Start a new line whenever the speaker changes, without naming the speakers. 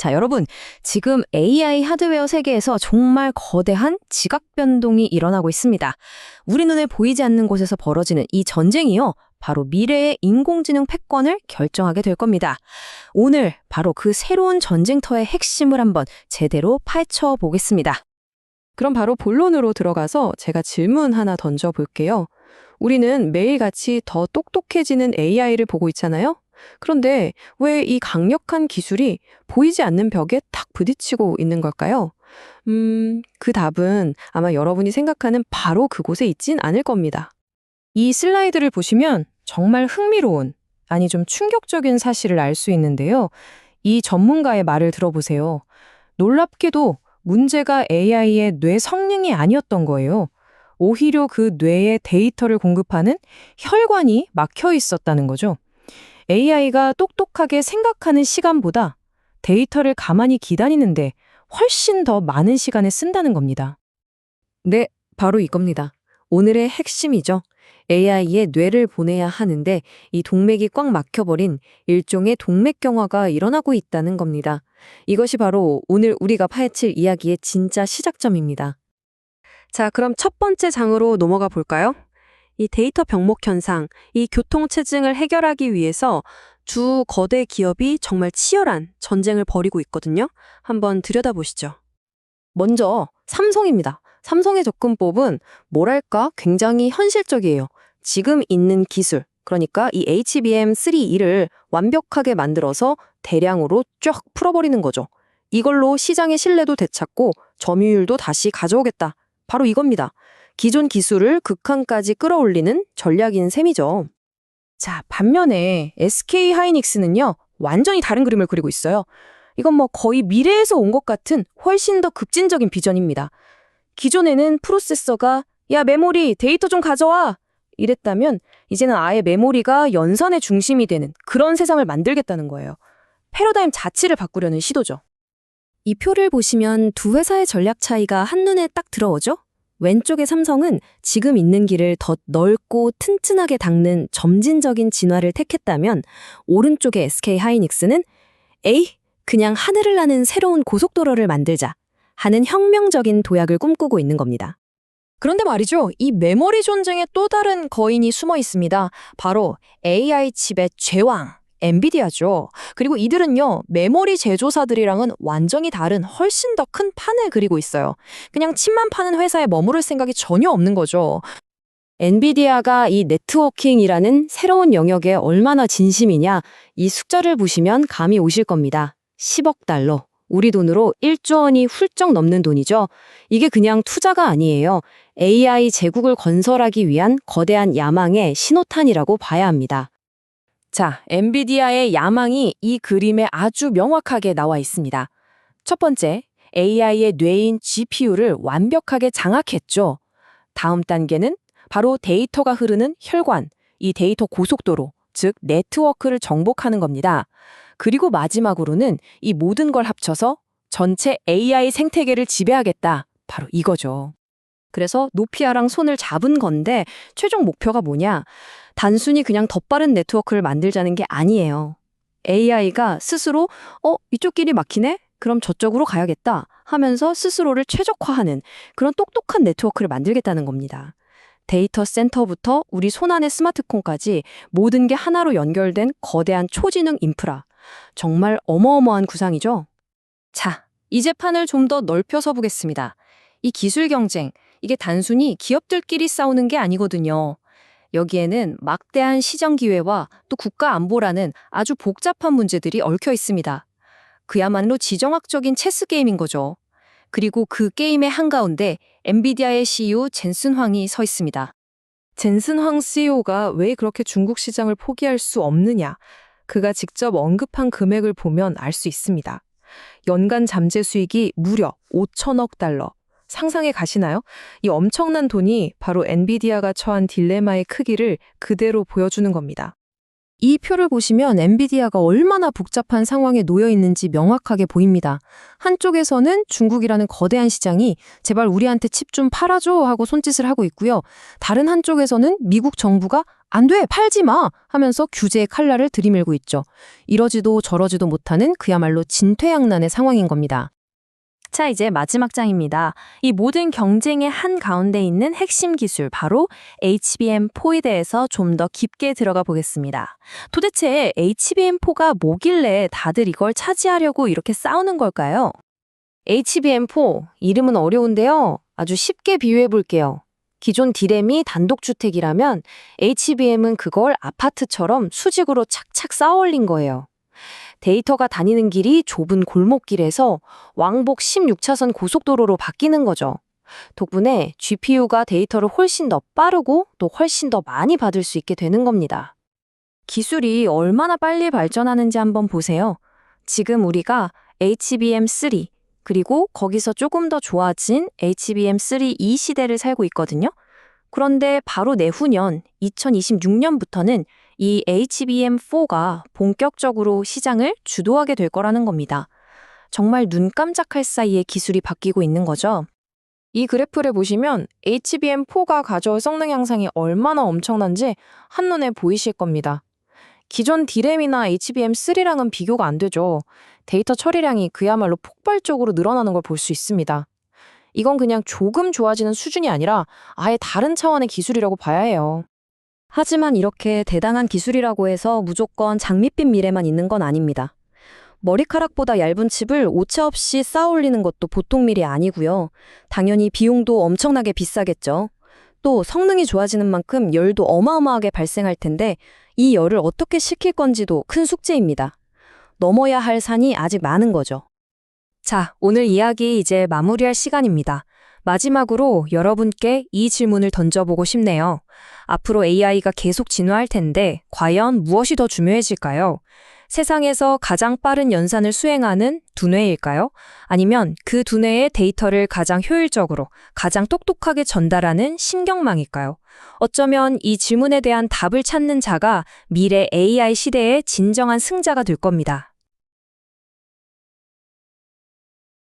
자, 여러분, 지금 AI 하드웨어 세계에서 정말 거대한 지각 변동이 일어나고 있습니다. 우리 눈에 보이지 않는 곳에서 벌어지는 이 전쟁이요, 바로 미래의 인공지능 패권을 결정하게 될 겁니다. 오늘 바로 그 새로운 전쟁터의 핵심을 한번 제대로 파헤쳐 보겠습니다.
그럼 바로 본론으로 들어가서 제가 질문 하나 던져볼게요. 우리는 매일같이 더 똑똑해지는 AI를 보고 있잖아요? 그런데 왜 이 강력한 기술이 보이지 않는 벽에 탁 부딪히고 있는 걸까요? 그 답은 아마 여러분이 생각하는 바로 그곳에 있진 않을 겁니다.
이 슬라이드를 보시면 정말 흥미로운, 아니 좀 충격적인 사실을 알 수 있는데요. 이 전문가의 말을 들어보세요. 놀랍게도 문제가 AI의 뇌 성능이 아니었던 거예요. 오히려 그 뇌에 데이터를 공급하는 혈관이 막혀 있었다는 거죠. AI가 똑똑하게 생각하는 시간보다 데이터를 가만히 기다리는데 훨씬 더 많은 시간을 쓴다는 겁니다.
네, 바로 이겁니다. 오늘의 핵심이죠. AI에 뇌를 보내야 하는데 이 동맥이 꽉 막혀버린 일종의 동맥경화가 일어나고 있다는 겁니다. 이것이 바로 오늘 우리가 파헤칠 이야기의 진짜 시작점입니다. 자, 그럼 첫 번째 장으로 넘어가 볼까요? 이 데이터 병목 현상, 이 교통체증을 해결하기 위해서 주 거대 기업이 정말 치열한 전쟁을 벌이고 있거든요. 한번 들여다보시죠. 먼저 삼성입니다. 삼성의 접근법은 뭐랄까 굉장히 현실적이에요. 지금 있는 기술, 그러니까 이 HBM3E를 완벽하게 만들어서 대량으로 쫙 풀어버리는 거죠. 이걸로 시장의 신뢰도 되찾고 점유율도 다시 가져오겠다. 바로 이겁니다. 기존 기술을 극한까지 끌어올리는 전략인 셈이죠.
자, 반면에 SK 하이닉스는요, 완전히 다른 그림을 그리고 있어요. 이건 뭐 거의 미래에서 온 것 같은 훨씬 더 급진적인 비전입니다. 기존에는 프로세서가 야, 메모리, 데이터 좀 가져와! 이랬다면 이제는 아예 메모리가 연산의 중심이 되는 그런 세상을 만들겠다는 거예요. 패러다임 자체를 바꾸려는 시도죠.
이 표를 보시면 두 회사의 전략 차이가 한눈에 딱 들어오죠? 왼쪽의 삼성은 지금 있는 길을 더 넓고 튼튼하게 닦는 점진적인 진화를 택했다면 오른쪽의 SK 하이닉스는 에이, 그냥 하늘을 나는 새로운 고속도로를 만들자 하는 혁명적인 도약을 꿈꾸고 있는 겁니다.
그런데 말이죠, 이 메모리 전쟁에 또 다른 거인이 숨어 있습니다. 바로 AI 칩의 제왕, 엔비디아죠. 그리고 이들은요, 메모리 제조사들이랑은 완전히 다른 훨씬 더 큰 판을 그리고 있어요. 그냥 칩만 파는 회사에 머무를 생각이 전혀 없는 거죠.
엔비디아가 이 네트워킹이라는 새로운 영역에 얼마나 진심이냐, 이 숫자를 보시면 감이 오실 겁니다. 10억 달러. 우리 돈으로 1조 원이 훌쩍 넘는 돈이죠. 이게 그냥 투자가 아니에요. AI 제국을 건설하기 위한 거대한 야망의 신호탄이라고 봐야 합니다.
자, 엔비디아의 야망이 이 그림에 아주 명확하게 나와 있습니다. 첫 번째, AI의 뇌인 GPU를 완벽하게 장악했죠. 다음 단계는 바로 데이터가 흐르는 혈관, 이 데이터 고속도로, 즉 네트워크를 정복하는 겁니다. 그리고 마지막으로는 이 모든 걸 합쳐서 전체 AI 생태계를 지배하겠다. 바로 이거죠. 그래서 노피아랑 손을 잡은 건데 최종 목표가 뭐냐? 단순히 그냥 더 빠른 네트워크를 만들자는 게 아니에요. AI가 스스로 이쪽 길이 막히네? 그럼 저쪽으로 가야겠다 하면서 스스로를 최적화하는 그런 똑똑한 네트워크를 만들겠다는 겁니다. 데이터 센터부터 우리 손안의 스마트폰까지 모든 게 하나로 연결된 거대한 초지능 인프라. 정말 어마어마한 구상이죠? 자, 이제 판을 좀 더 넓혀서 보겠습니다. 이 기술 경쟁, 이게 단순히 기업들끼리 싸우는 게 아니거든요. 여기에는 막대한 시장 기회와 또 국가 안보라는 아주 복잡한 문제들이 얽혀 있습니다. 그야말로 지정학적인 체스 게임인 거죠. 그리고 그 게임의 한가운데 엔비디아의 CEO 젠슨 황이 서 있습니다.
젠슨 황 CEO가 왜 그렇게 중국 시장을 포기할 수 없느냐? 그가 직접 언급한 금액을 보면 알 수 있습니다. 연간 잠재 수익이 무려 5천억 달러. 상상해 가시나요? 이 엄청난 돈이 바로 엔비디아가 처한 딜레마의 크기를 그대로 보여주는 겁니다.
이 표를 보시면 엔비디아가 얼마나 복잡한 상황에 놓여 있는지 명확하게 보입니다. 한쪽에서는 중국이라는 거대한 시장이 제발 우리한테 칩 좀 팔아줘 하고 손짓을 하고 있고요. 다른 한쪽에서는 미국 정부가 안 돼, 팔지 마! 하면서 규제의 칼날을 들이밀고 있죠. 이러지도 저러지도 못하는 그야말로 진퇴양난의 상황인 겁니다. 자, 이제 마지막 장입니다. 이 모든 경쟁의 한가운데 있는 핵심 기술, 바로 HBM4에 대해서 좀 더 깊게 들어가 보겠습니다. 도대체 HBM4가 뭐길래 다들 이걸 차지하려고 이렇게 싸우는 걸까요? HBM4, 이름은 어려운데요. 아주 쉽게 비유해 볼게요. 기존 디램이 단독주택이라면 HBM은 그걸 아파트처럼 수직으로 착착 쌓아 올린 거예요. 데이터가 다니는 길이 좁은 골목길에서 왕복 16차선 고속도로로 바뀌는 거죠. 덕분에 GPU가 데이터를 훨씬 더 빠르고 또 훨씬 더 많이 받을 수 있게 되는 겁니다. 기술이 얼마나 빨리 발전하는지 한번 보세요. 지금 우리가 HBM3, 그리고 거기서 조금 더 좋아진 HBM3E 시대를 살고 있거든요. 그런데 바로 내후년 2026년부터는 이 HBM4가 본격적으로 시장을 주도하게 될 거라는 겁니다. 정말 눈 깜짝할 사이에 기술이 바뀌고 있는 거죠. 이 그래프를 보시면 HBM4가 가져올 성능 향상이 얼마나 엄청난지 한눈에 보이실 겁니다. 기존 D램이나 HBM3랑은 비교가 안 되죠. 데이터 처리량이 그야말로 폭발적으로 늘어나는 걸 볼 수 있습니다. 이건 그냥 조금 좋아지는 수준이 아니라 아예 다른 차원의 기술이라고 봐야 해요.
하지만 이렇게 대단한 기술이라고 해서 무조건 장밋빛 미래만 있는 건 아닙니다. 머리카락보다 얇은 칩을 오차 없이 쌓아 올리는 것도 보통 일이 아니고요. 당연히 비용도 엄청나게 비싸겠죠. 또 성능이 좋아지는 만큼 열도 어마어마하게 발생할 텐데 이 열을 어떻게 식힐 건지도 큰 숙제입니다. 넘어야 할 산이 아직 많은 거죠. 자, 오늘 이야기 이제 마무리할 시간입니다. 마지막으로 여러분께 이 질문을 던져보고 싶네요. 앞으로 AI가 계속 진화할 텐데 과연 무엇이 더 중요해질까요? 세상에서 가장 빠른 연산을 수행하는 두뇌일까요? 아니면 그 두뇌의 데이터를 가장 효율적으로, 가장 똑똑하게 전달하는 신경망일까요? 어쩌면 이 질문에 대한 답을 찾는 자가 미래 AI 시대의 진정한 승자가 될 겁니다.